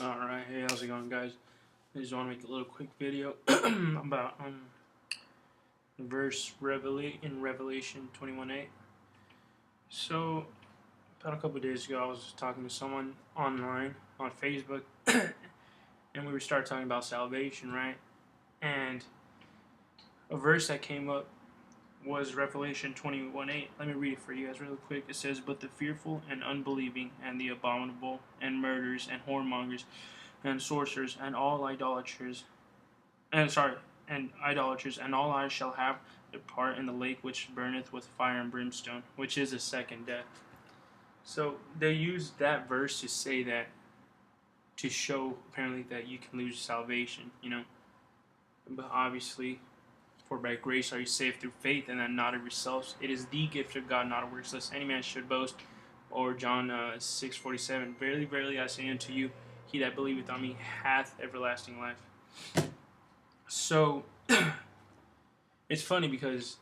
Alright, hey, how's it going, guys? I just want to make a little quick video about the verse in Revelation 21:8. So, about a couple of days ago, I was talking to someone online on Facebook, and we started talking about salvation, right? And a verse that came up was Revelation 21:8. Let me read it for you guys really quick. It says, "But the fearful and unbelieving, and the abominable, and murderers, and whoremongers, and sorcerers, and all idolaters, and all eyes shall have their part in the lake which burneth with fire and brimstone," which is the second death. So they used that verse to say that, to show apparently that you can lose salvation, But obviously, for by grace are you saved through faith, and that not of yourselves. It is the gift of God, not of works, lest any man should boast. Or John 6:47, "Verily, verily, I say unto you, he that believeth on me hath everlasting life." So, it's funny because,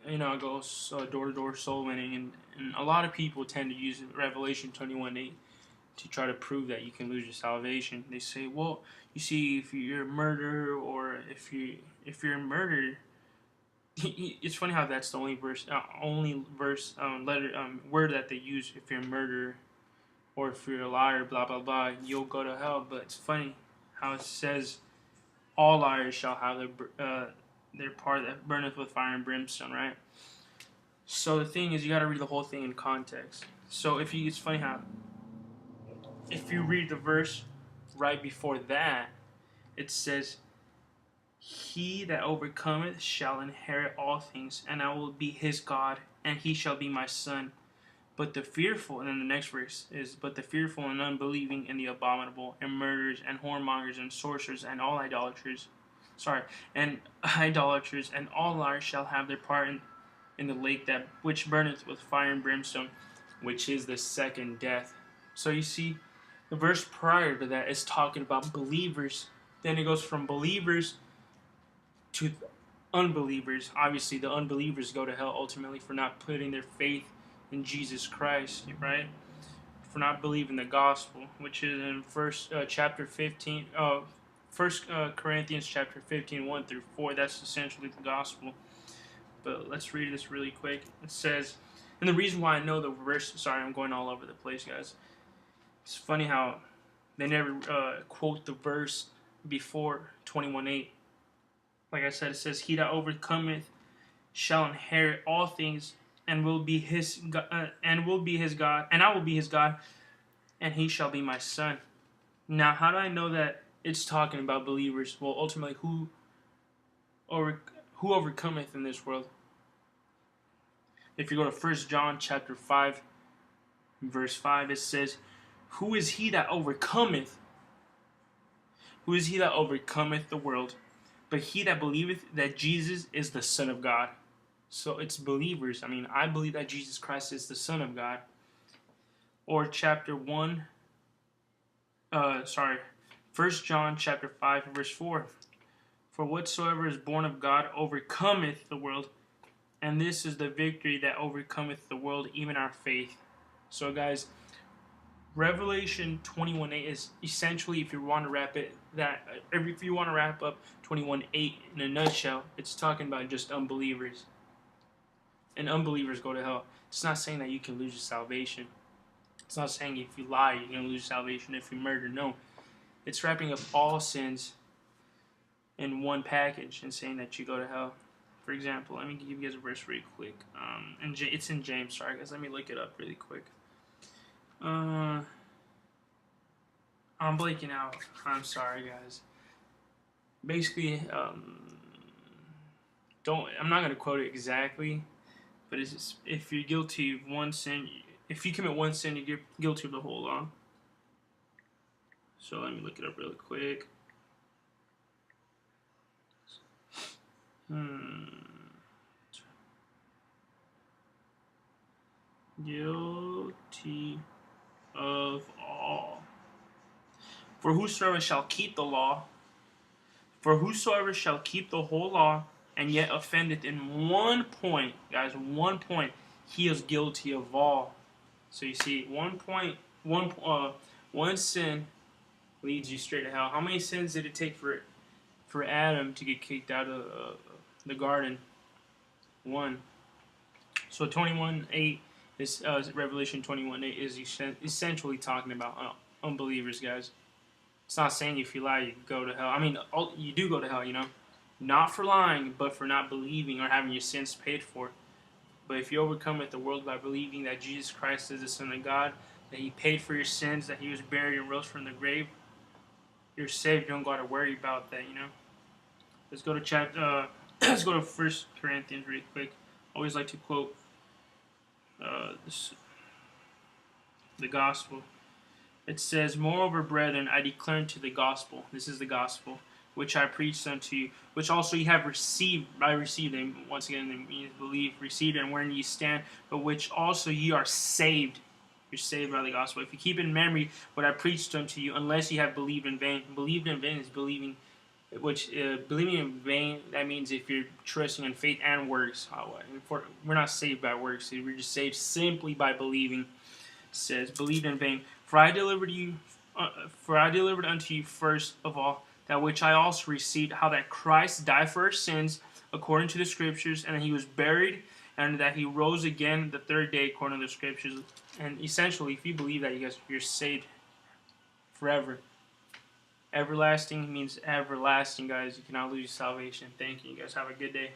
I go door-to-door soul winning, and a lot of people tend to use Revelation 21:8 to try to prove that you can lose your salvation. They say, well, you see, if you're a murderer, or if you're a murderer, it's funny how that's the only word that they use. If you're a murderer, or if you're a liar, blah blah blah, you'll go to hell. But it's funny how it says, "All liars shall have their part that burneth with fire and brimstone," right? So the thing is, you got to read the whole thing in context. So it's funny how, if you read the verse right before that, it says, "He that overcometh shall inherit all things, and I will be his God, and he shall be my son. But the fearful," and then the next verse is, "But the fearful and unbelieving, and the abominable, and murderers, and whoremongers, and sorcerers, and all idolaters, and all liars shall have their part in the lake that which burneth with fire and brimstone, which is the second death." So you see, the verse prior to that is talking about believers. Then it goes from believers to unbelievers. Obviously, the unbelievers go to hell ultimately for not putting their faith in Jesus Christ, right? For not believing the gospel, which is in First Corinthians chapter 15, 1-4. That's essentially the gospel. But let's read this really quick. It says, and the reason why I know the verse, sorry, I'm going all over the place, guys. It's funny how they never quote the verse before 21:8. Like I said, it says, "He that overcometh shall inherit all things, and will be his God, and I will be his God, and he shall be my son." Now, how do I know that it's talking about believers? Well, ultimately, who overcometh in this world? If you go to 1 John chapter 5, verse 5, it says, "Who is he that overcometh? Who is he that overcometh the world? But he that believeth that Jesus is the Son of God." So it's believers. I believe that Jesus Christ is the Son of God. Or chapter 1 John chapter 5, verse 4. "For whatsoever is born of God overcometh the world, and this is the victory that overcometh the world, even our faith." So guys, Revelation 21:8 is essentially, if you want to wrap up 21:8 in a nutshell, it's talking about just unbelievers. And unbelievers go to hell. It's not saying that you can lose your salvation. It's not saying if you lie, you're going to lose salvation. If you murder, no. It's wrapping up all sins in one package and saying that you go to hell. For example, let me give you guys a verse really quick. It's in James. Sorry, guys. Let me look it up really quick. I'm blanking out. I'm sorry, guys. Basically, I'm not going to quote it exactly, but it's just, if you're guilty of one sin, if you commit one sin, you're guilty of the whole law. So let me look it up really quick. Guilty of all. For whosoever shall keep the whole law, and yet offendeth in one point, guys, he is guilty of all. So you see, one sin leads you straight to hell. How many sins did it take for Adam to get kicked out of the garden? One. So 21:8 is Revelation 21:8 is essentially talking about unbelievers, guys. It's not saying if you lie you go to hell. I mean, you do go to hell, not for lying, but for not believing or having your sins paid for. But if you overcome with the world by believing that Jesus Christ is the Son of God, that He paid for your sins, that He was buried and rose from the grave, you're saved. You don't got to worry about that. Let's go to let's go to 1 Corinthians really quick. I always like to quote the gospel. It says, "Moreover, brethren, I declare unto the gospel." This is the gospel which I preached unto you, which also ye have received. By received, and once again, it means believe, received, and wherein ye stand, but which also ye are saved. You're saved by the gospel. If you keep in memory what I preached unto you, unless ye have believed in vain. Believed in vain is believing, believing in vain. That means if you're trusting in faith and works. We're not saved by works. We're just saved simply by believing. It says, "Believed in vain. For I delivered unto you first of all that which I also received, how that Christ died for our sins according to the Scriptures, and that He was buried, and that He rose again the third day according to the Scriptures." And essentially, if you believe that, you guys, you're saved forever. Everlasting means everlasting, guys. You cannot lose your salvation. Thank you. You guys have a good day.